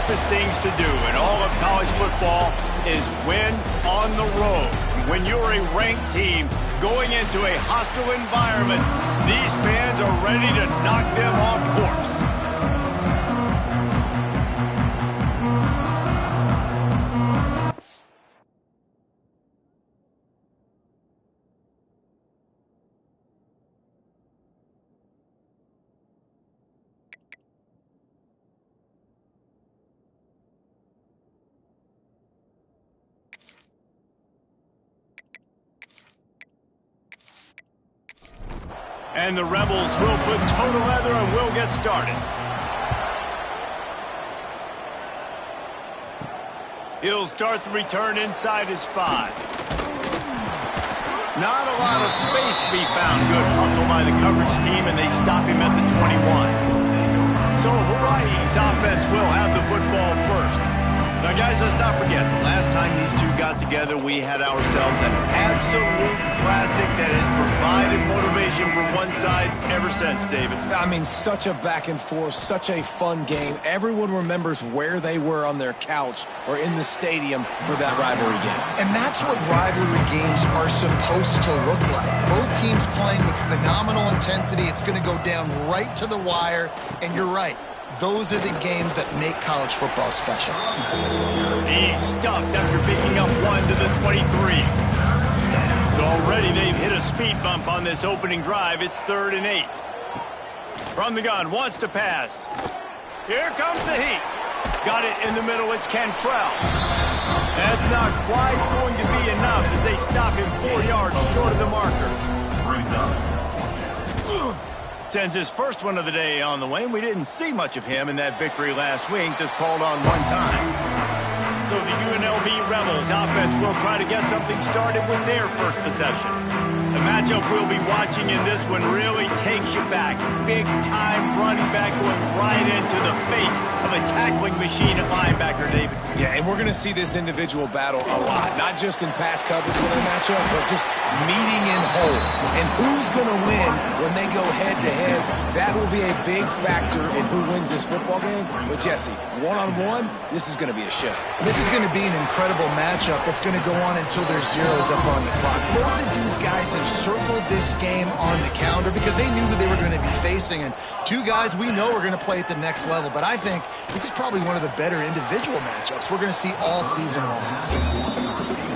toughest things to do in all of college football is win on the road. When you're a ranked team going into a hostile environment, these fans are ready to knock them off course. And the Rebels will put toe to leather and will get started. He'll start the return inside his 5. Not a lot of space to be found. Good hustle by the coverage team, and they stop him at the 21. So Hawaii's offense will have the football first. Now, guys, let's not forget, the last time these two got together, we had ourselves an absolute classic that has provided motivation for one side ever since, David. I mean, such a back and forth, such a fun game. Everyone remembers where they were on their couch or in the stadium for that rivalry game. And that's what rivalry games are supposed to look like. Both teams playing with phenomenal intensity. It's going to go down right to the wire, and you're right. Those are the games that make college football special. He's stuffed after picking up 1 to the 23. So already they've hit a speed bump on this opening drive. It's 3rd and 8. From the gun, wants to pass. Here comes the heat. Got it in the middle. It's Cantrell. That's not quite going to be enough as they stop him 4 yards short of the marker. Sends his first one of the day on the way, and we didn't see much of him in that victory last week, just called on 1 time. So the UNLV Rebels offense will try to get something started with their first possession. The matchup we'll be watching in this one really takes you back. Big-time running back going right into the face of a tackling machine at linebacker, David. Yeah, and we're going to see this individual battle a lot, not just in pass coverage when they match up, but just meeting in holes. And who's going to win when they go head-to-head, that will be a big factor in who wins this football game. But, Jesse, one-on-one, this is going to be a show. This is going to be an incredible matchup that's going to go on until there's zeros up on the clock. Both of these guys have circled this game on the calendar because they knew who they were going to be facing. And two guys we know are going to play at the next level. But I think this is probably one of the better individual matchups we're going to see all season long.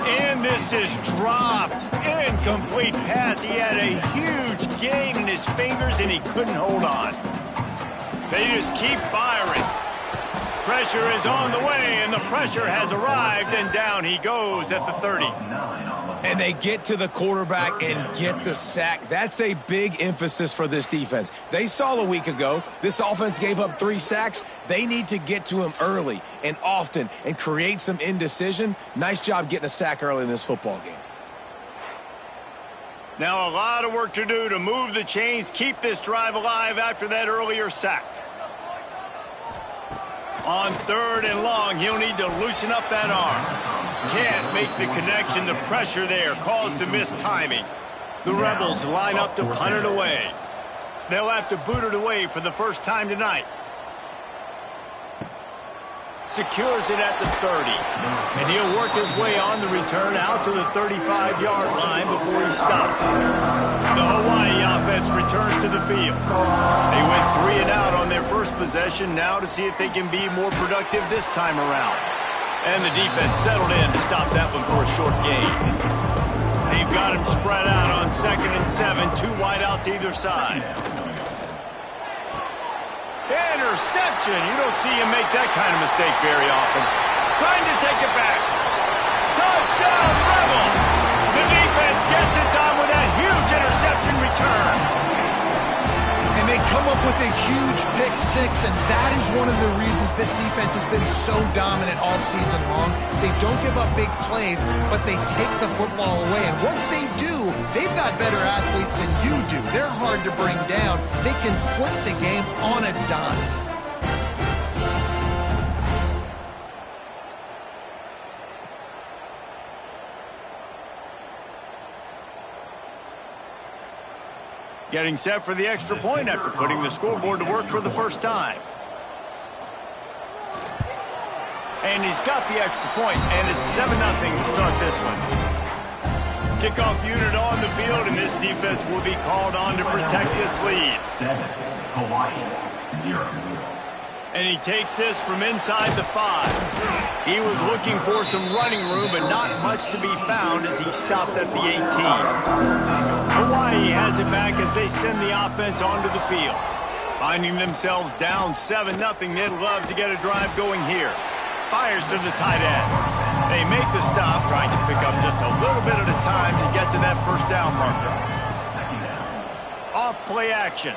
And this is dropped. Incomplete pass. He had a huge gain in his fingers, and he couldn't hold on. They just keep firing. Pressure is on the way, and the pressure has arrived, and down he goes at the 30. And they get to the quarterback and get the sack. That's a big emphasis for this defense. They saw a week ago, this offense gave up 3 sacks. They need to get to him early and often and create some indecision. Nice job getting a sack early in this football game. Now a lot of work to do to move the chains, keep this drive alive after that earlier sack. On 3rd and long, he'll need to loosen up that arm. Can't make the connection. The pressure there caused the missed timing. The Rebels line up to punt it away. They'll have to boot it away for the first time tonight. Secures it at the 30. And he'll work his way on the return out to the 35-yard line before he stops. The Hawaii offense returns to the field. They went 3 and out on their first possession, now to see if they can be more productive this time around. And the defense settled in to stop that one for a short gain. They've got him spread out on 2nd and 7, 2 wide out to either side. Interception. You don't see him make that kind of mistake very often. Trying to take it back. Touchdown, Rebels! The defense gets it done with a huge interception return. And they come up with a huge pick 6, and that is one of the reasons this defense has been so dominant all season long. They don't give up big plays, but they take the football away. And once they do, they've got better athletes than you do. They're hard to bring down. They can flip the game on a dime. Getting set for the extra point after putting the scoreboard to work for the first time. And he's got the extra point, and it's 7-0 to start this one. Kickoff unit on the field, and this defense will be called on to protect this lead. 7, Hawaii, 0. And he takes this from inside the 5. He was looking for some running room, but not much to be found as he stopped at the 18. Hawaii has it back as they send the offense onto the field. Finding themselves down 7-0, they'd love to get a drive going here. Fires to the tight end. They make the stop, trying to pick up just a little bit at a time to get to that first down marker. Off play action.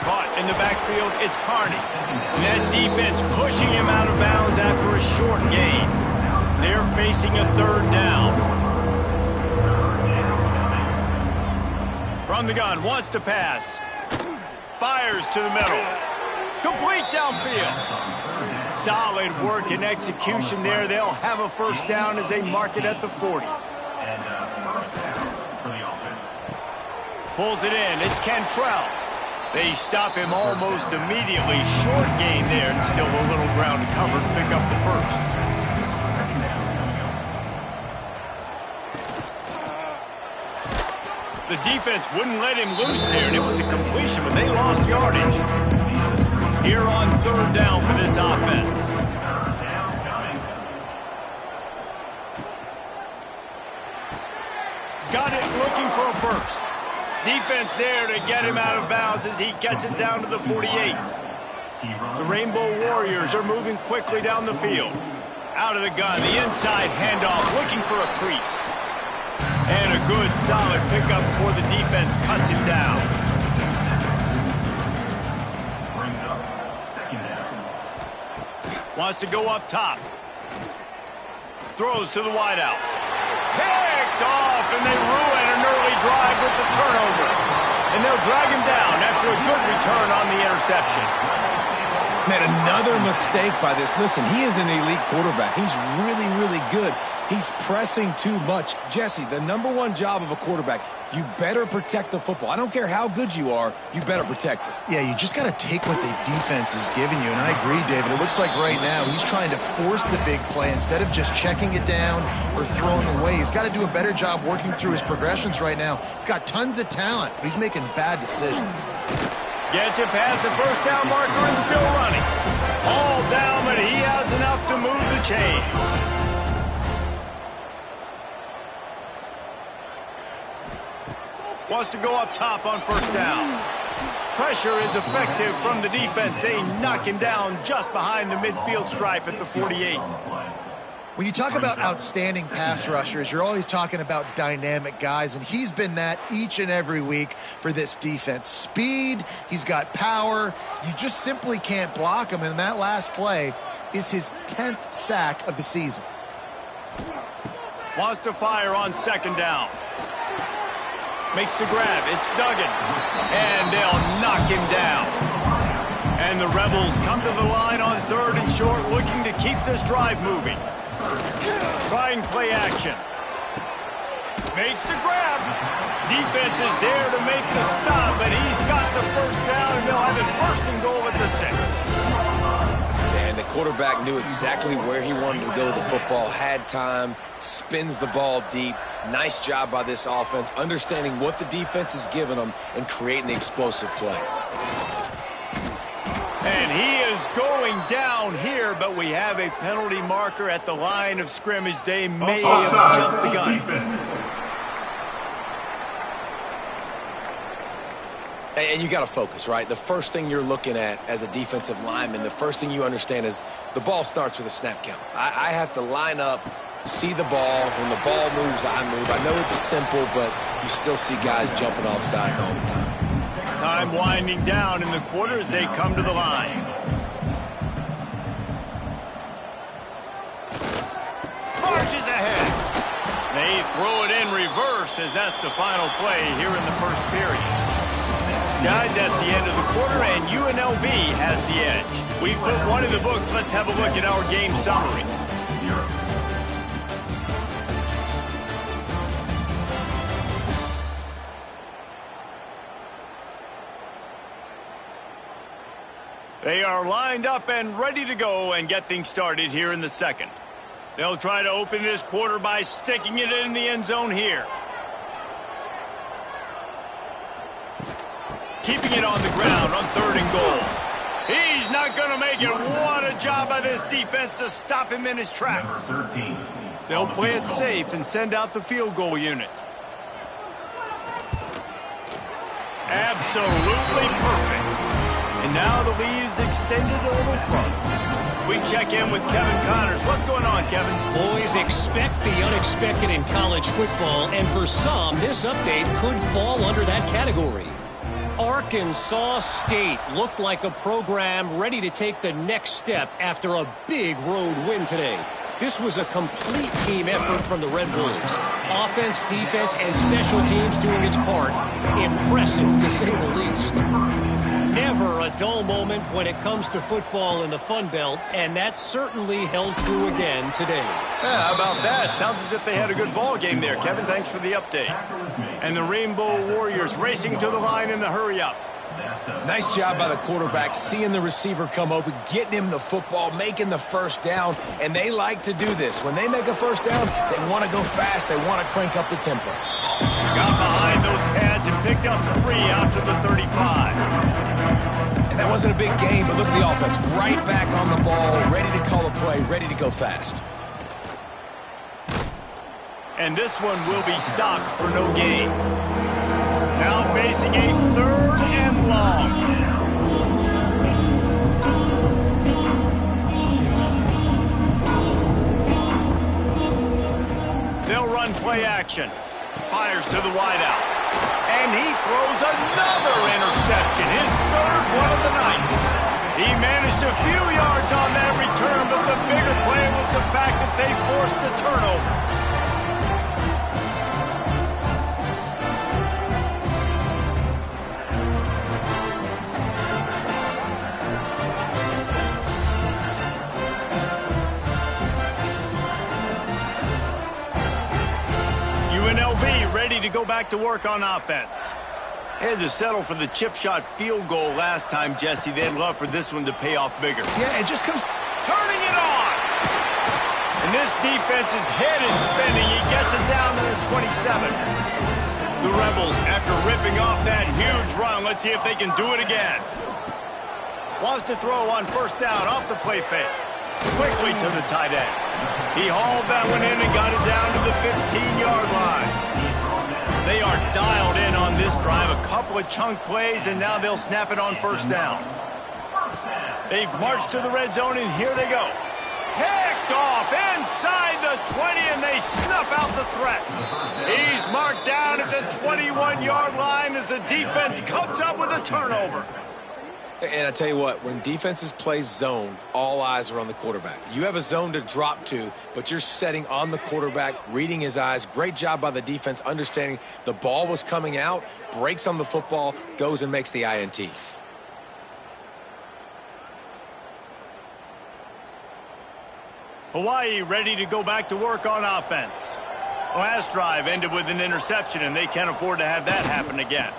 Caught in the backfield, it's Carney. And that defense pushing him out of bounds after a short gain. They're facing a 3rd down. From the gun, wants to pass. Fires to the middle. Complete downfield. Solid work and execution there. They'll have a first down as they mark it at the 40. Pulls it in. It's Cantrell. They stop him almost immediately. Short gain there, and still a little ground to cover to pick up the first. The defense wouldn't let him loose there, and it was a completion, but they lost yardage. Here on 3rd down for this offense. Got it, looking for a first. Defense there to get him out of bounds as he gets it down to the 48. The Rainbow Warriors are moving quickly down the field. Out of the gun, the inside handoff, looking for a crease. And a good, solid pickup before the defense cuts him down. Wants to go up top. Throws to the wideout. Picked off, and they ruin an early drive with the turnover. And they'll drag him down after a good return on the interception. Man, another mistake by this. Listen, he is an elite quarterback. He's really, really good. He's pressing too much. Jesse, the #1 job of a quarterback, you better protect the football. I don't care how good you are, you better protect it. Yeah, you just got to take what the defense is giving you. And I agree, David. It looks like right now he's trying to force the big play instead of just checking it down or throwing away. He's got to do a better job working through his progressions right now. He's got tons of talent. He's making bad decisions. Gets it past the first down marker and still running. All down, but he has enough to move the chains. Wants to go up top on first down. Pressure is effective from the defense. They knock him down just behind the midfield stripe at the 48. When you talk about outstanding pass rushers, you're always talking about dynamic guys, and he's been that each and every week for this defense. Speed, he's got power. You just simply can't block him, and that last play is his 10th sack of the season. Wants to fire on second down. Makes the grab. It's Duggan. And they'll knock him down. And the Rebels come to the line on 3rd and short, looking to keep this drive moving. Trying play action. Makes the grab. Defense is there to make the stop, but he's got the first down, and they'll have it 1st and goal at the 6. And the quarterback knew exactly where he wanted to go with the football, had time, spins the ball deep. Nice job by this offense, understanding what the defense is giving them and creating the explosive play. And he is going down here, but we have a penalty marker at the line of scrimmage. They may have jumped the gun. And you got to focus, right? The first thing you're looking at as a defensive lineman, the first thing you understand is the ball starts with a snap count. I have to line up, see the ball. When the ball moves, I move. I know it's simple, but you still see guys jumping off sides all the time. Time winding down in the quarter as they come to the line. Marches ahead. They throw it in reverse as that's the final play here in the first period. Guys, that's the end of the quarter, and UNLV has the edge. We put one in the books. Let's have a look at our game summary. They are lined up and ready to go and get things started here in the second. They'll try to open this quarter by sticking it in the end zone here. Keeping it on the ground on 3rd and goal. He's not going to make it. What a job by this defense to stop him in his tracks. They'll play it safe and send out the field goal unit. Absolutely perfect. And now the lead is extended a little further. We check in with Kevin Connors. What's going on, Kevin? Boys, expect the unexpected in college football, and for some, this update could fall under that category. Arkansas State looked like a program ready to take the next step after a big road win today. This was a complete team effort from the Red Wolves. Offense, defense, and special teams doing its part. Impressive, to say the least. Never a dull moment when it comes to football in the Fun Belt, and that certainly held true again today. Yeah, how about that? Sounds as if they had a good ball game there. Kevin, thanks for the update. And the Rainbow Warriors racing to the line in the hurry-up. Nice job by the quarterback, seeing the receiver come open, getting him the football, making the first down, and they like to do this. When they make a first down, they want to go fast. They want to crank up the tempo. Got behind those pads and picked up 3 out to the 35. And that wasn't a big game, but look at the offense. Right back on the ball, ready to call a play, ready to go fast. And this one will be stopped for no gain. Now facing a 3rd and long. They'll run play action. Fires to the wideout. And he throws another interception, his 3rd one of the night. He managed a few yards on that return, but the bigger play was the fact that they forced the turnover. UNLV ready to go back to work on offense. They had to settle for the chip shot field goal last time, Jesse. They'd love for this one to pay off bigger. Yeah, it just comes... Turning it on! And this defense's head is spinning. He gets it down to the 27. The Rebels, after ripping off that huge run, let's see if they can do it again. Wants to throw on 1st down off the play fake. Quickly to the tight end. He hauled that one in and got it down to the 15-yard line. They are dialed in on this drive. A couple of chunk plays, and now they'll snap it on 1st down. They've marched to the red zone, and here they go. Picked off inside the 20, and they snuff out the threat. He's marked down at the 21-yard line as the defense comes up with a turnover. And I tell you what, when defenses play zone, all eyes are on the quarterback. You have a zone to drop to, but you're setting on the quarterback, reading his eyes. Great job by the defense, understanding the ball was coming out, breaks on the football, goes and makes the INT. Hawaii ready to go back to work on offense. Last drive ended with an interception, and they can't afford to have that happen again.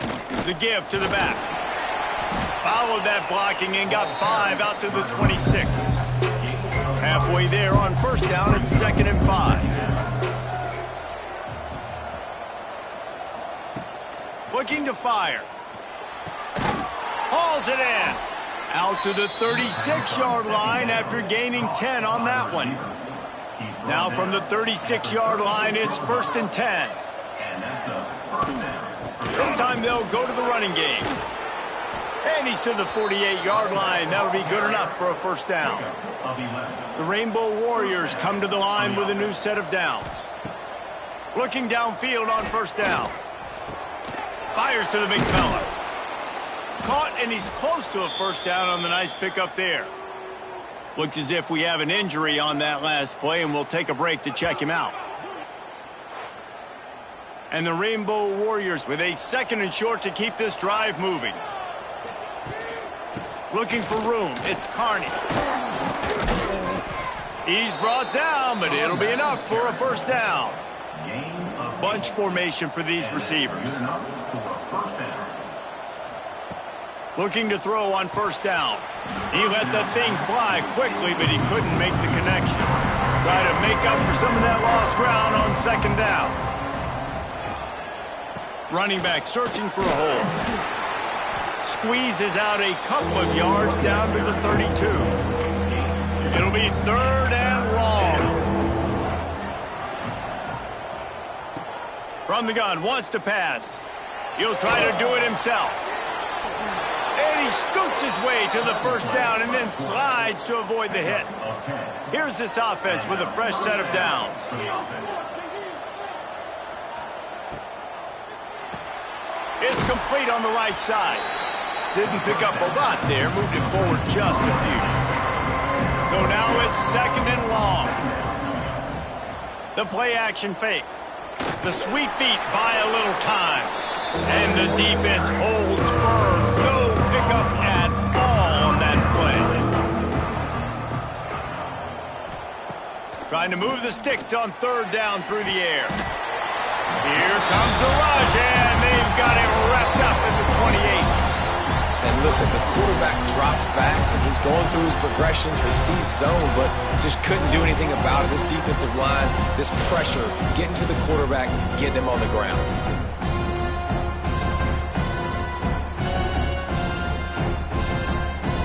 The give to the back. Followed that blocking and got 5 out to the 26. Halfway there on 1st down, it's 2nd and 5. Looking to fire. Hauls it in. Out to the 36-yard line after gaining 10 on that one. Now from the 36-yard line, it's 1st and 10. This time they'll go to the running game. And he's to the 48-yard line. That'll be good enough for a 1st down. The Rainbow Warriors come to the line with a new set of downs. Looking downfield on 1st down. Fires to the big fella. Caught, and he's close to a 1st down on the nice pickup there. Looks as if we have an injury on that last play, and we'll take a break to check him out. And the Rainbow Warriors with a 2nd and short to keep this drive moving. Looking for room, it's Carney. He's brought down, but it'll be enough for a 1st down. Bunch formation for these receivers. Looking to throw on first down. He let that thing fly quickly, but he couldn't make the connection. Try to make up for some of that lost ground on second down. Running back searching for a hole. Squeezes out a couple of yards down to the 32. It'll be third and long. From the gun, wants to pass. He'll try to do it himself. And he scoots his way to the first down and then slides to avoid the hit. Here's this offense with a fresh set of downs. It's complete on the right side. Didn't pick up a lot there, moved it forward just a few. So now it's second and long. The play action fake. The sweet feet buy a little time. And the defense holds firm. No pickup at all on that play. Trying to move the sticks on third down through the air. Here comes the rush, and they've got it wrapped up at the 28. And listen, the quarterback drops back, and he's going through his progressions. He sees zone, but just couldn't do anything about it. This defensive line, this pressure, getting to the quarterback, getting him on the ground.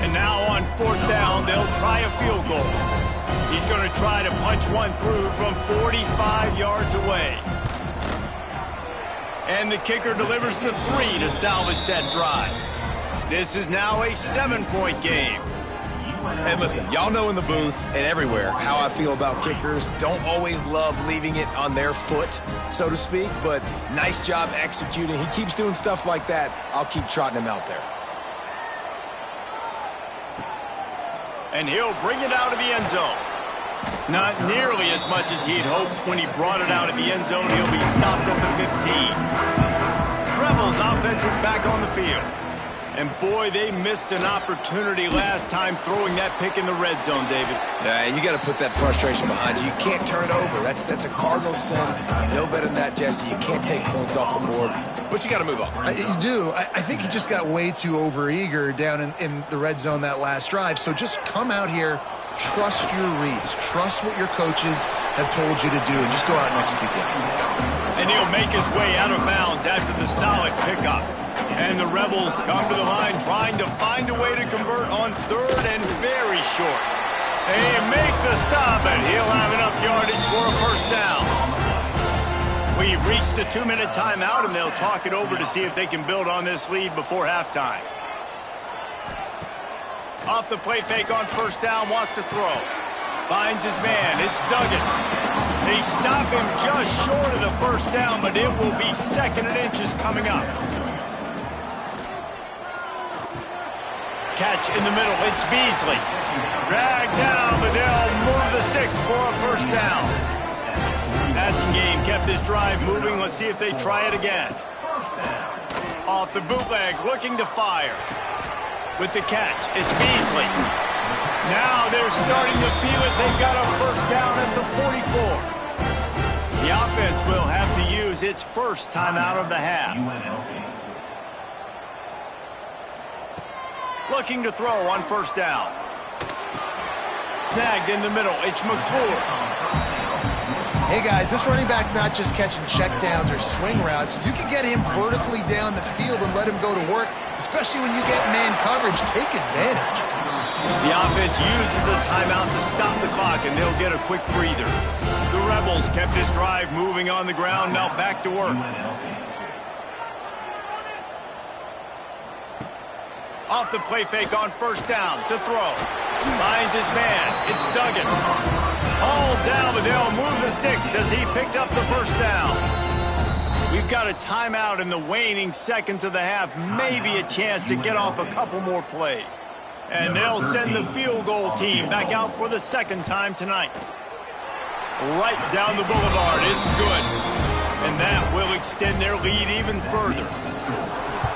And now on fourth down, they'll try a field goal. He's going to try to punch one through from 45 yards away. And the kicker delivers the 3 to salvage that drive. This is now a 7-point game. And listen, y'all know in the booth and everywhere how I feel about kickers. Don't always love leaving it on their foot, so to speak, but nice job executing. He keeps doing stuff like that. I'll keep trotting him out there. And he'll bring it out of the end zone. Not nearly as much as he'd hoped when he brought it out of the end zone. He'll be stopped at the 15. Rebels offense is back on the field. And boy, they missed an opportunity last time throwing that pick in the red zone, David. Yeah, you got to put that frustration behind you. You can't turn it over. That's a cardinal sin. You know better than that, Jesse. You can't take points off the board, but you got to move on. You do. I think he just got way too overeager down in the red zone that last drive. So just come out here, trust your reads, trust what your coaches have told you to do, and just go out and execute the offense. And he'll make his way out of bounds after the solid pickup. And the Rebels come to the line trying to find a way to convert on third and very short. They make the stop, and he'll have enough yardage for a first down. We've reached the 2-minute timeout, and they'll talk it over to see if they can build on this lead before halftime. Off the play fake on first down, wants to throw. Finds his man. It's Duggan. They stop him just short of the first down, but it will be second and inches coming up. Catch in the middle. It's Beasley. Dragged down, but they'll move the sticks for a first down. Passing game kept this drive moving. Let's see if they try it again. Off the bootleg, looking to fire. With the catch, it's Beasley. Now they're starting to feel it. They've got a first down at the 44. The offense will have to use its first timeout of the half. UNLV. Looking to throw on first down. Snagged in the middle. It's McClure. Hey, guys, this running back's not just catching checkdowns or swing routes. You can get him vertically down the field and let him go to work, especially when you get man coverage. Take advantage. The offense uses a timeout to stop the clock, and they'll get a quick breather. The Rebels kept this drive moving on the ground. Now back to work. Off the play fake on first down to throw. Finds his man. It's Duggan. Hauled down, but they'll move the sticks as he picks up the first down. We've got a timeout in the waning seconds of the half. Maybe a chance to get off a couple more plays. And they'll send the field goal team back out for the second time tonight. Right down the boulevard. It's good. And that will extend their lead even further.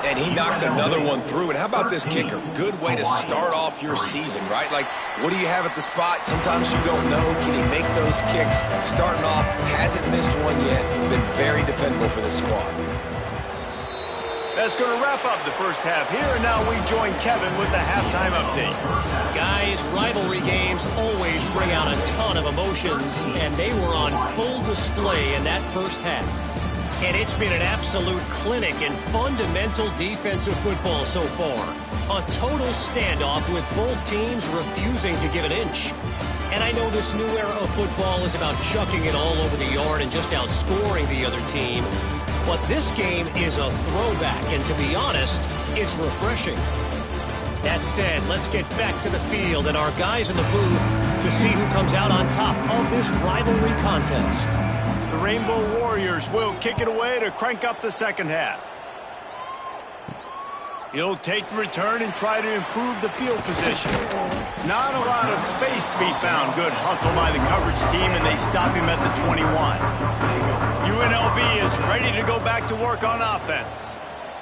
And he knocks another one through. And how about this kicker? Good way to start off your season, right? Like, what do you have at the spot? Sometimes you don't know. Can he make those kicks? Starting off, hasn't missed one yet. Been very dependable for this squad. That's going to wrap up the first half here, and now we join Kevin with the halftime update. Guys, rivalry games always bring out a ton of emotions, and they were on full display in that first half. And it's been an absolute clinic in fundamental defensive football so far. A total standoff with both teams refusing to give an inch. And I know this new era of football is about chucking it all over the yard and just outscoring the other team. But this game is a throwback, and to be honest, it's refreshing. That said, let's get back to the field and our guys in the booth to see who comes out on top of this rivalry contest. The Rainbow Warriors will kick it away to crank up the second half. He'll take the return and try to improve the field position. Not a lot of space to be found. Good hustle by the coverage team, and they stop him at the 21. UNLV is ready to go back to work on offense.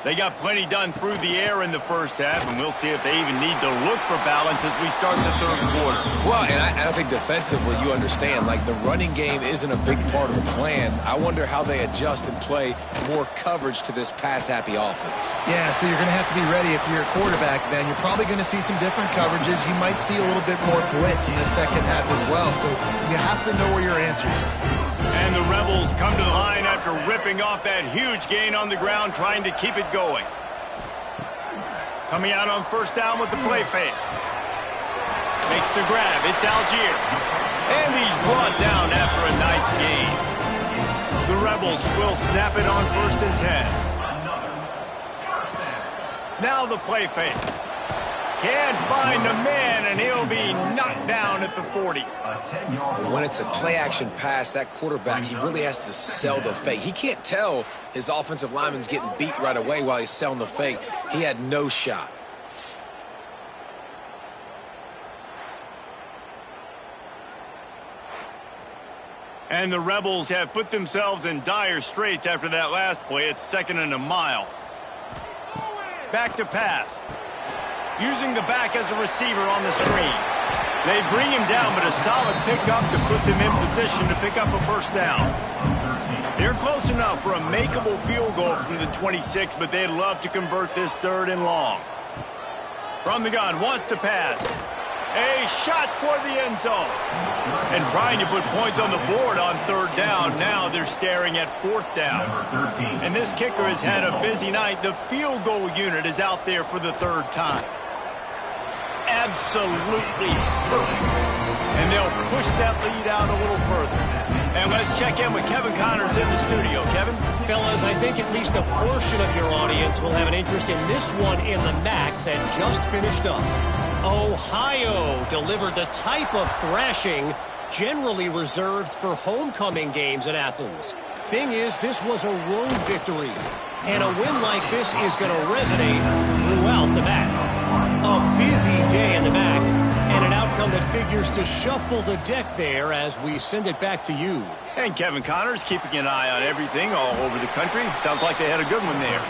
They got plenty done through the air in the first half, and we'll see if they even need to look for balance as we start the third quarter. Well, and I think defensively, you understand, like the running game isn't a big part of the plan. I wonder how they adjust and play more coverage to this pass-happy offense. Yeah, so you're going to have to be ready if you're a quarterback, then. You're probably going to see some different coverages. You might see a little bit more blitz in the second half as well, so you have to know where your answers are. And the Rebels come to the line after ripping off that huge gain on the ground, trying to keep it going. Coming out on first down with the play fake. Makes the grab. It's Algier. And he's brought down after a nice gain. The Rebels will snap it on 1st and 10. Now the play fake. Can't find a man, and he'll be knocked down at the 40. When it's a play-action pass, that quarterback, he really has to sell the fake. He can't tell his offensive lineman's getting beat right away while he's selling the fake. He had no shot. And the Rebels have put themselves in dire straits after that last play. It's 2nd and a mile. Back to pass. Using the back as a receiver on the screen. They bring him down, but a solid pickup to put them in position to pick up a first down. They're close enough for a makeable field goal from the 26, but they'd love to convert this 3rd and long. From the gun, wants to pass. A shot toward the end zone. And trying to put points on the board on 3rd down. Now they're staring at 4th down. And this kicker has had a busy night. The field goal unit is out there for the 3rd time. Absolutely perfect. And they'll push that lead out a little further. And let's check in with Kevin Connors in the studio. Kevin? Fellas, I think at least a portion of your audience will have an interest in this one in the MAC that just finished up. Ohio delivered the type of thrashing generally reserved for homecoming games in Athens. Thing is, this was a road victory, and a win like this is going to resonate throughout the MAC. A busy day in the MAC, and an outcome that figures to shuffle the deck there as we send it back to you. And Kevin Connors keeping an eye on everything all over the country. Sounds like they had a good one there.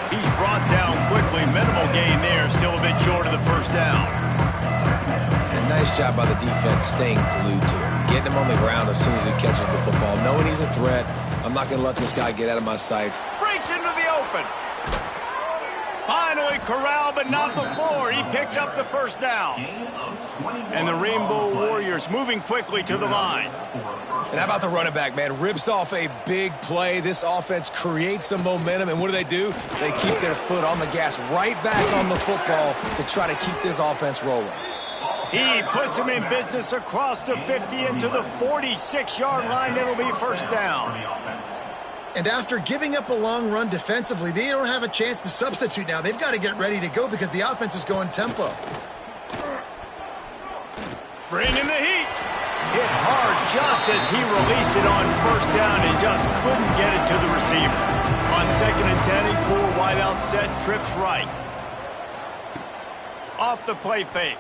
He's brought down quickly. Minimal gain there. Still a bit short of the first down. And nice job by the defense staying glued to him. Getting him on the ground as soon as he catches the football. Knowing he's a threat. I'm not going to let this guy get out of my sights. Breaks into the open. Finally corralled, but not before. He picks up the first down. And the Rainbow Warriors moving quickly to the line. And how about the running back, man? Rips off a big play. This offense creates some momentum, and what do? They keep their foot on the gas right back on the football to try to keep this offense rolling. He puts him in business across the 50 into the 46-yard line. It'll be first down. And after giving up a long run defensively, they don't have a chance to substitute now. They've got to get ready to go because the offense is going tempo. Bringing the heat. Hit hard just as he released it on first down and just couldn't get it to the receiver. On 2nd and 10, he full wide out set, trips right. Off the play fake.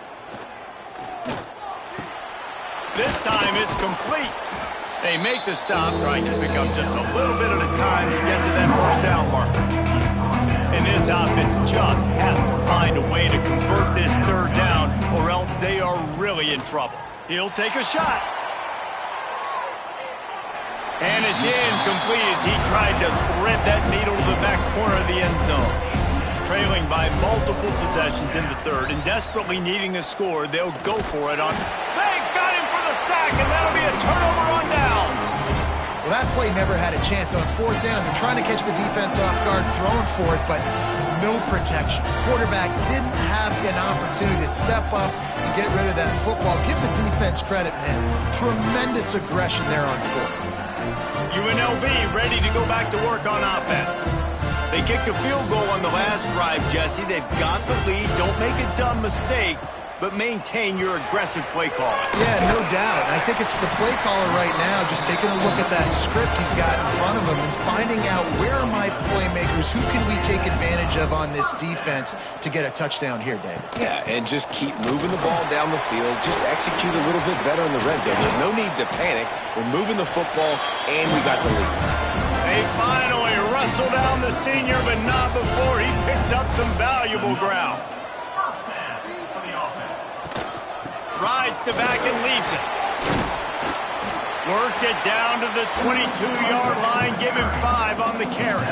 This time it's complete. They make the stop, trying to pick up just a little bit at a time to get to that first down marker. And this offense just has to find a way to convert this 3rd down, or else they are really in trouble. He'll take a shot. And it's incomplete as he tried to thread that needle to the back corner of the end zone. trailing by multiple possessions in the third and desperately needing a score, they'll go for it on... They got him for the sack, and that'll be a turnover on downs. Well, that play never had a chance. On fourth down, they're trying to catch the defense off guard, throwing for it, but no protection. Quarterback didn't have an opportunity to step up and get rid of that football. Give the defense credit, man. Tremendous aggression there on fourth. UNLV ready to go back to work on offense. They kicked a field goal on the last drive, Jesse. They've got the lead. Don't make a dumb mistake, but maintain your aggressive play calling. Yeah, no doubt. I think it's the play caller right now just taking a look at that script he's got in front of him and finding out where are my playmakers, who can we take advantage of on this defense to get a touchdown here, David. Yeah, and just keep moving the ball down the field. Just execute a little bit better in the red zone. There's no need to panic. We're moving the football, and we got the lead. They finally wrestle down the senior, but not before he picks up some valuable ground. Rides to back and leaves it. Work it down to the 22-yard line. Give him 5 on the carry.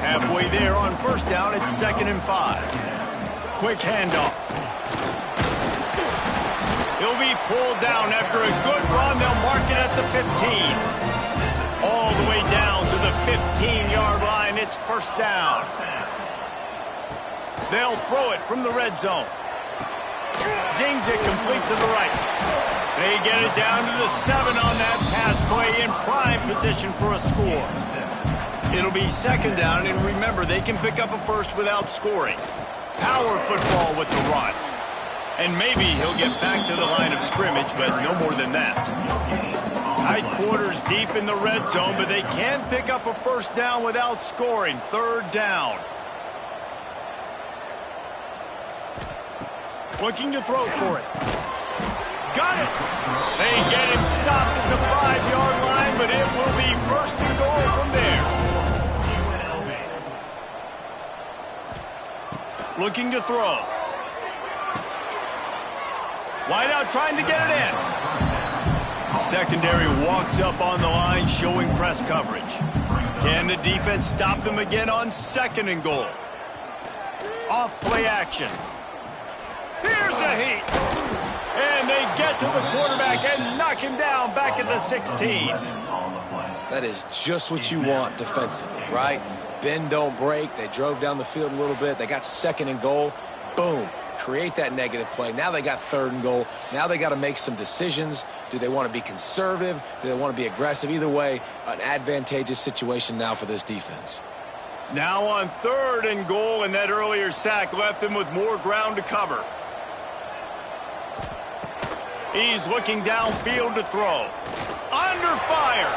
Halfway there on first down, it's 2nd and 5. Quick handoff. He'll be pulled down after a good run. They'll mark it at the 15. All the way down to the 15-yard line. It's first down. They'll throw it from the red zone. Zings it complete to the right. They get it down to the 7 on that pass play in prime position for a score. It'll be 2nd down, and remember, they can pick up a first without scoring. Power football with the run. And maybe he'll get back to the line of scrimmage, but no more than that. Tight quarters deep in the red zone, but they can pick up a first down without scoring. 3rd down. Looking to throw for it. Got it. They get him stopped at the 5-yard line, but it will be 1st and goal from there. Looking to throw. Wide out trying to get it in. Secondary walks up on the line, showing press coverage. Can the defense stop them again on 2nd and goal? Off play action. Here's a heat. And they get to the quarterback and knock him down back at the 16. That is just what you want defensively, right? Bend, don't break. They drove down the field a little bit. They got 2nd and goal. Boom. Create that negative play. Now they got 3rd and goal. Now they got to make some decisions. Do they want to be conservative? Do they want to be aggressive? Either way, an advantageous situation now for this defense. Now on 3rd and goal, and that earlier sack left them with more ground to cover. He's looking downfield to throw. Under fire.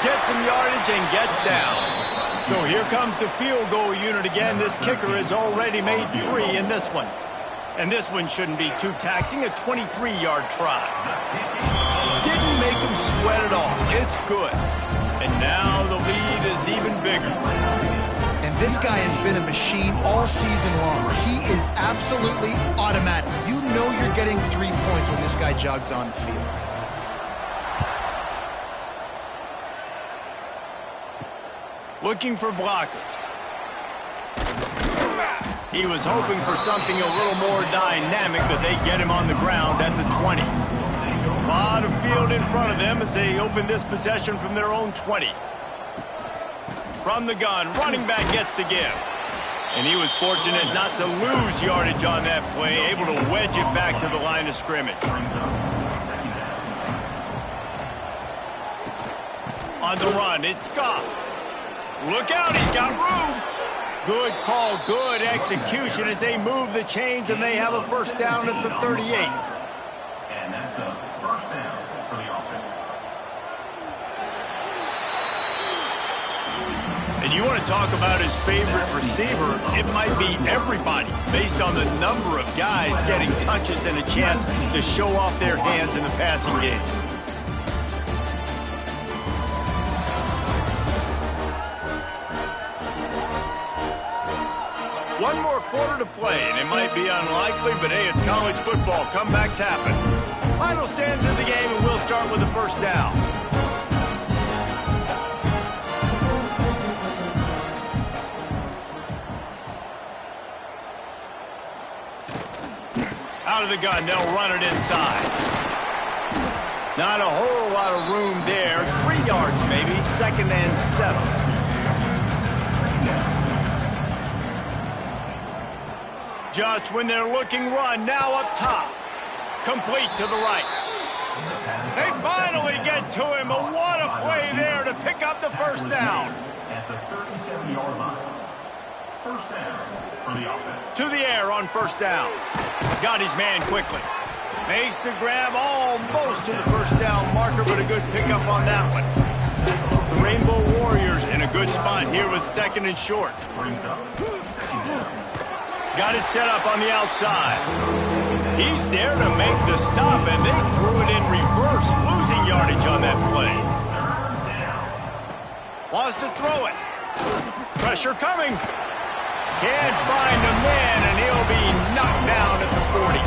Gets some yardage and gets down. So here comes the field goal unit again. This kicker has already made 3 in this one. And this one shouldn't be too taxing, a 23-yard try. Didn't make him sweat at all. It's good. And now the lead is even bigger. And this guy has been a machine all season long. He is absolutely automatic. You know you're getting 3 points when this guy jogs on the field. Looking for blockers. He was hoping for something a little more dynamic, but they get him on the ground at the 20. A lot of field in front of them as they open this possession from their own 20. From the gun, running back gets to give. And he was fortunate not to lose yardage on that play, able to wedge it back to the line of scrimmage. On the run, it's Goff. Look out, he's got room. Good call, good execution as they move the chains, and they have a first down at the 38. And that's a first down for the offense. And you want to talk about his favorite receiver, it might be everybody, based on the number of guys getting touches and a chance to show off their hands in the passing game. One more quarter to play, and it might be unlikely, but hey, it's college football. Comebacks happen. Final stanza of the game, and we'll start with the first down. of the gun. They'll run it inside. Not a whole lot of room there. 3 yards maybe. 2nd and 7. Just when they're looking run, now up top. Complete to the right. They finally get to him. What a play there to pick up the first down. At the 37-yard line. First down for the offense. To the air on first down. Got his man quickly. Makes the grab almost to the first down marker, but a good pickup on that one. The Rainbow Warriors in a good spot here with 2nd and short. Got it set up on the outside. He's there to make the stop, and they threw it in reverse, losing yardage on that play. Wants to throw it. Pressure coming. Can't find a man, and he'll be knocked down at the 40.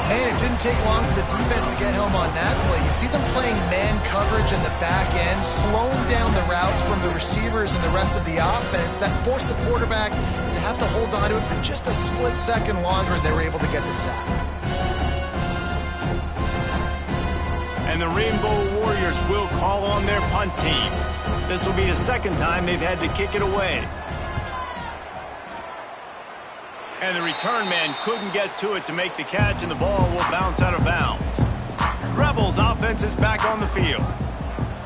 Man, it didn't take long for the defense to get home on that play. You see them playing man coverage in the back end, slowing down the routes from the receivers and the rest of the offense. That forced the quarterback to have to hold on to it for just a split second longer, and they were able to get the sack. And the Rainbow Warriors will call on their punt team. This will be the 2nd time they've had to kick it away. And the return man couldn't get to it to make the catch, and the ball will bounce out of bounds. Rebels offense is back on the field.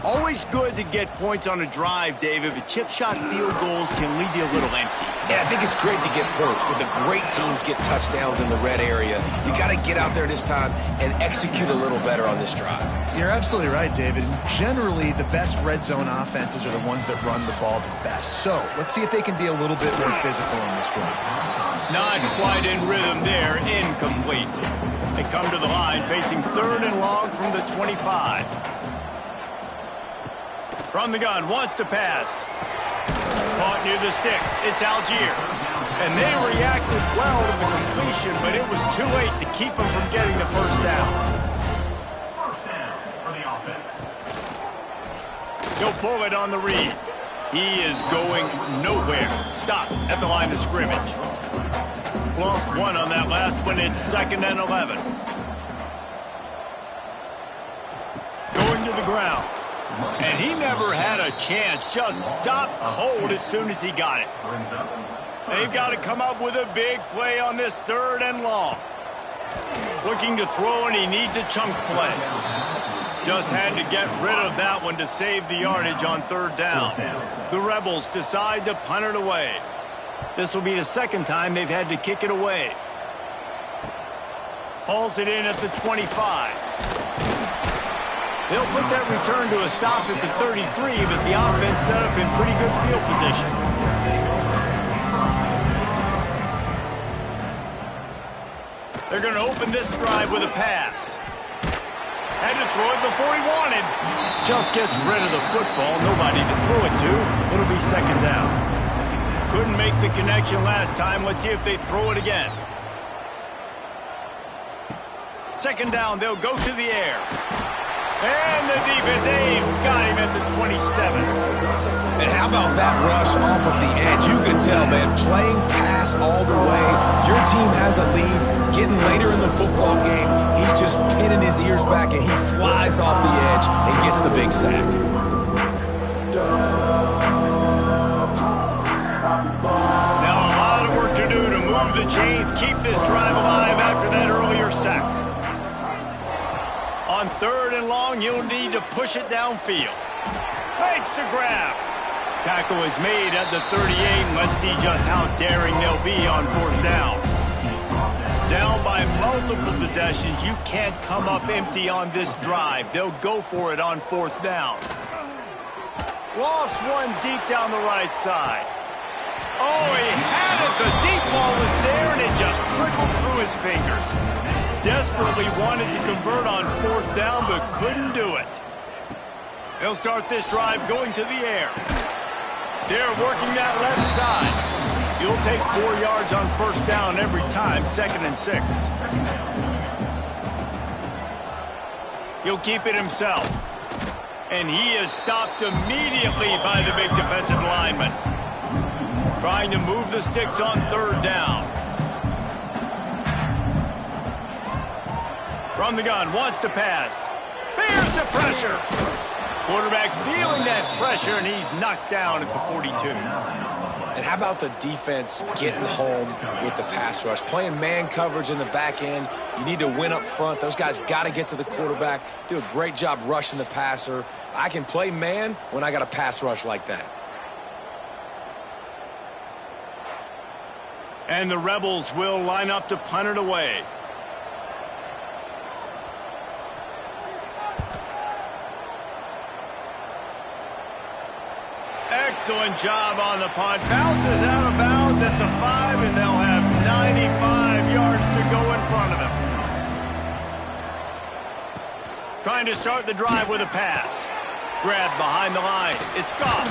Always good to get points on a drive, David, but chip shot field goals can leave you a little empty. Yeah, I think it's great to get points, but the great teams get touchdowns in the red area. You got to get out there this time and execute a little better on this drive. You're absolutely right, David. Generally, the best red zone offenses are the ones that run the ball the best. So let's see if they can be a little bit more physical on this drive. Not quite in rhythm there. Incomplete. They come to the line facing 3rd and long from the 25. From the gun, wants to pass. Caught near the sticks. It's Algier. And they reacted well to the completion, but it was too late to keep them from getting the first down. First down for the offense. He'll pull it on the read. He is going nowhere. Stop at the line of scrimmage. Lost one on that last one. It's 2nd and 11. Going to the ground. And he never had a chance. Just stopped cold as soon as he got it. They've got to come up with a big play on this 3rd and long. Looking to throw, and he needs a chunk play. Just had to get rid of that one to save the yardage on 3rd down. The Rebels decide to punt it away. This will be the 2nd time they've had to kick it away. Hauls it in at the 25. They'll put that return to a stop at the 33, but the offense set up in pretty good field position. They're going to open this drive with a pass. Had to throw it before he wanted. Just gets rid of the football. Nobody to throw it to. It'll be 2nd down. Couldn't make the connection last time. Let's see if they throw it again. 2nd down, they'll go to the air. And the defense got him at the 27. And how about that rush off of the edge? You could tell, man, playing pass all the way. Your team has a lead. Getting later in the football game, he's just pinning his ears back, and he flies off the edge and gets the big sack. Now a lot of work to do to move the chains, keep this drive alive after that earlier sack. On 3rd and long, you'll need to push it downfield. Makes the grab. Tackle is made at the 38. Let's see just how daring they'll be on 4th down. Down by multiple possessions. You can't come up empty on this drive. They'll go for it on 4th down. Lost one deep down the right side. Oh, he had it. The deep ball was there, and it just trickled through his fingers. Desperately wanted to convert on 4th down, but couldn't do it. They'll start this drive going to the air. They're working that left side. You'll take 4 yards on 1st down every time, 2nd and 6. He'll keep it himself. And he is stopped immediately by the big defensive lineman. Trying to move the sticks on 3rd down. From the gun, wants to pass. Fears the pressure. Quarterback feeling that pressure, and he's knocked down at the 42. And how about the defense getting home with the pass rush? Playing man coverage in the back end. You need to win up front. Those guys got to get to the quarterback. Do a great job rushing the passer. I can play man when I got a pass rush like that. And the Rebels will line up to punt it away. Excellent job on the punt. Bounces out of bounds at the 5, and they'll have 95 yards to go in front of them. Trying to start the drive with a pass. Grabbed behind the line. It's Goff.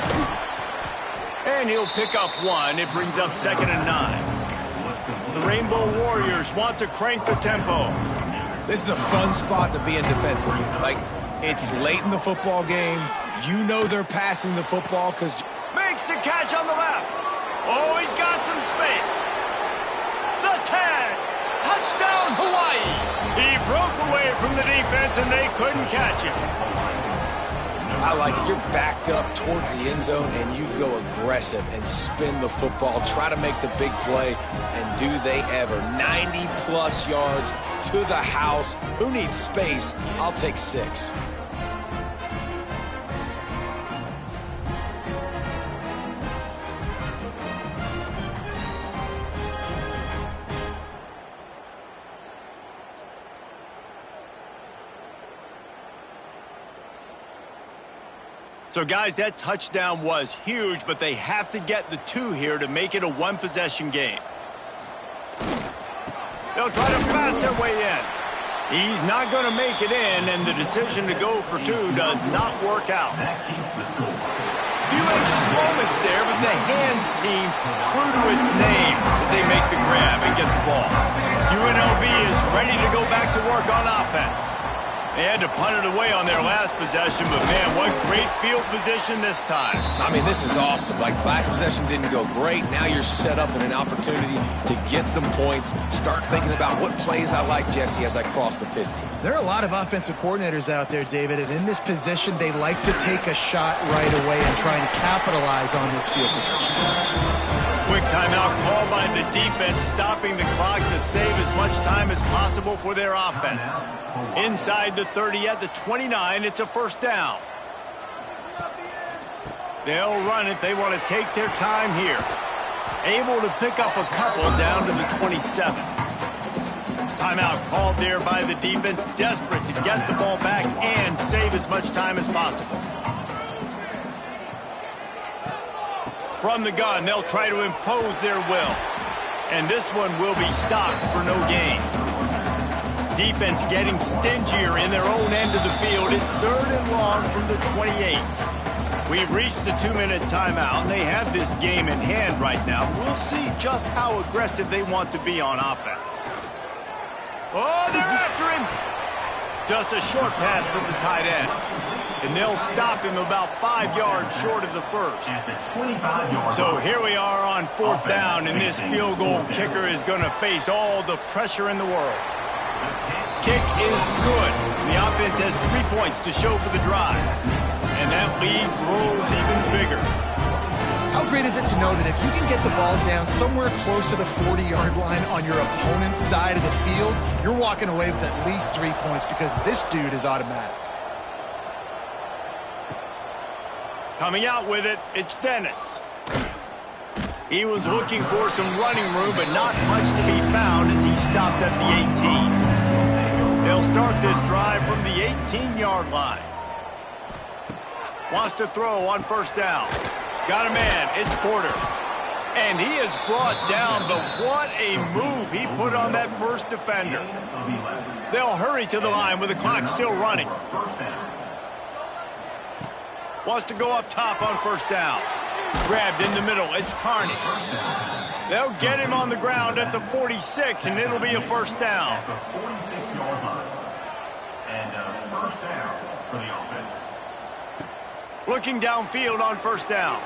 And he'll pick up 1. It brings up 2nd and 9. The Rainbow Warriors want to crank the tempo. This is a fun spot to be in defensively. Like, it's late in the football game. You know they're passing the football because... Makes the catch on the left. Oh, he's got some space. The tag. Touchdown, Hawaii. He broke away from the defense, and they couldn't catch him. I like it. You're backed up towards the end zone, and you go aggressive and spin the football. Try to make the big play, and do they ever. 90-plus yards to the house. Who needs space? I'll take 6. So, guys, that touchdown was huge, but they have to get the 2 here to make it a one-possession game. They'll try to pass their way in. He's not going to make it in, and the decision to go for 2 does not work out. Few anxious moments there, but the hands team true to its name as they make the grab and get the ball. UNLV is ready to go back to work on offense. They had to punt it away on their last possession, but, man, what great field position this time. I mean, this is awesome. Like, last possession didn't go great. Now you're set up in an opportunity to get some points. Start thinking about what plays I like, Jesse, as I cross the 50. There are a lot of offensive coordinators out there, David, and in this position, they like to take a shot right away and try and capitalize on this field position. Quick timeout called by the defense, stopping the clock to save as much time as possible for their offense. Inside the 30 at the 29, it's a first down. They'll run it. They want to take their time here. Able to pick up a couple down to the 27. Timeout called there by the defense, desperate to get the ball back and save as much time as possible. From the gun, they'll try to impose their will. And this one will be stopped for no gain. Defense getting stingier in their own end of the field. It's 3rd and long from the 28. We've reached the 2-minute timeout, and they have this game in hand right now. We'll see just how aggressive they want to be on offense. Oh, they're after him. Just a short pass to the tight end. And they'll stop him about 5 yards short of the first. So here we are on 4th down, and this field goal kicker is going to face all the pressure in the world. Kick is good. The offense has 3 points to show for the drive. And that lead grows even bigger. How great is it to know that if you can get the ball down somewhere close to the 40-yard line on your opponent's side of the field, you're walking away with at least 3 points because this dude is automatic. Coming out with it, it's Dennis. He was looking for some running room, but not much to be found as he stopped at the 18. They'll start this drive from the 18-yard line. Wants to throw on first down. Got a man, it's Porter. And he is brought down, but what a move he put on that first defender. They'll hurry to the line with the clock still running. Wants to go up top on first down. Grabbed in the middle, it's Carney. They'll get him on the ground at the 46, and it'll be a first down. The 46-yard line. And first down for the offense. Looking downfield on first down.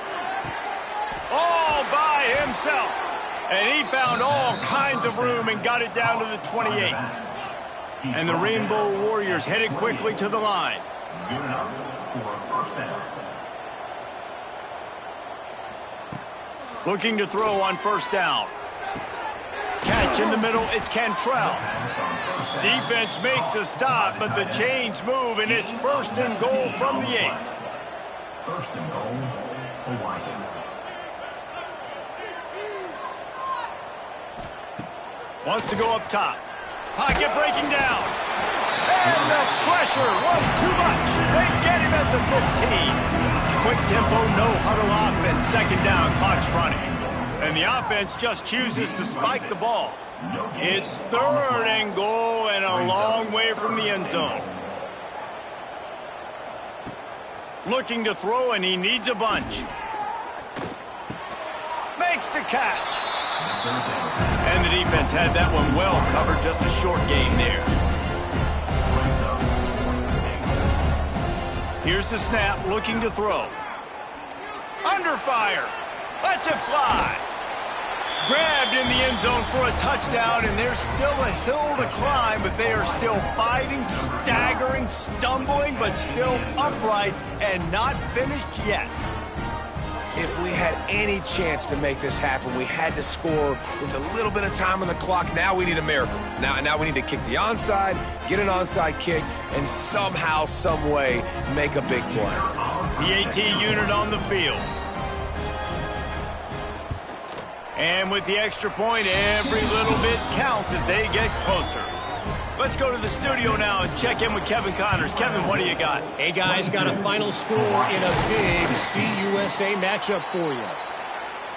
All by himself. And he found all kinds of room and got it down to the 28. And the Rainbow Warriors headed quickly to the line. Good enough for a first down. Looking to throw on first down. Catch in the middle, it's Cantrell. Defense makes a stop, but the chains move, and it's 1st and goal from the 8. 1st and goal, Hawaii. Wants to go up top. Pocket breaking down. And the pressure was too much. They get him at the 15. Quick tempo, no huddle offense. 2nd down, clock's running. And the offense just chooses to spike the ball. It's 3rd and goal and a long way from the end zone. Looking to throw, and he needs a bunch. Makes the catch. And the defense had that one well covered. Just a short game there. Here's the snap, looking to throw. Under fire. Lets it fly. Grabbed in the end zone for a touchdown, and there's still a hill to climb, but they are still fighting, staggering, stumbling, but still upright and not finished yet. If we had any chance to make this happen, we had to score with a little bit of time on the clock. Now we need a miracle. Now we need to kick the onside, get an onside kick, and somehow, some way, make a big play. The AT unit on the field. And with the extra point, every little bit counts as they get closer. Let's go to the studio now and check in with Kevin Connors. Kevin, what do you got? Hey, guys, got a final score in a big CUSA matchup for you.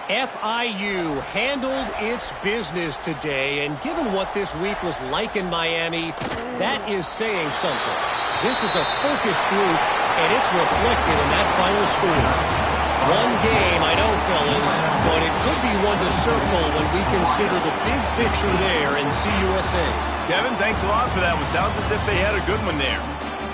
FIU handled its business today, and given what this week was like in Miami, that is saying something. This is a focused group, and it's reflected in that final score. One game, I know, fellas, but it could be one to circle when we consider the big picture there in CUSA. Kevin, thanks a lot for that one. Sounds as if they had a good one there.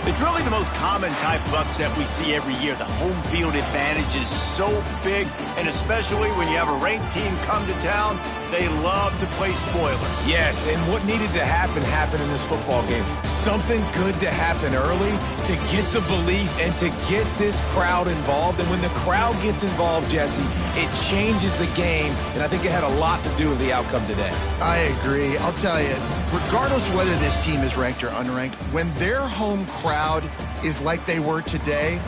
It's really the most common type of upset we see every year. The home field advantage is so big, and especially when you have a ranked team come to town, they love to play spoiler. Yes, and what needed to happen happened in this football game. Something good to happen early to get the belief and to get this crowd involved. And when the crowd gets involved, Jesse, it changes the game, and I think it had a lot to do with the outcome today. I agree. I'll tell you, regardless of whether this team is ranked or unranked, when their home crowd is like they were today,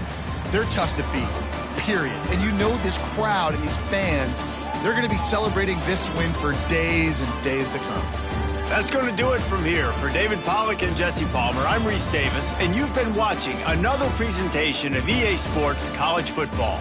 they're tough to beat, period. And you know this crowd and these fans, they're going to be celebrating this win for days and days to come. That's going to do it from here. For David Pollack and Jesse Palmer, I'm Reese Davis, and you've been watching another presentation of EA Sports College Football.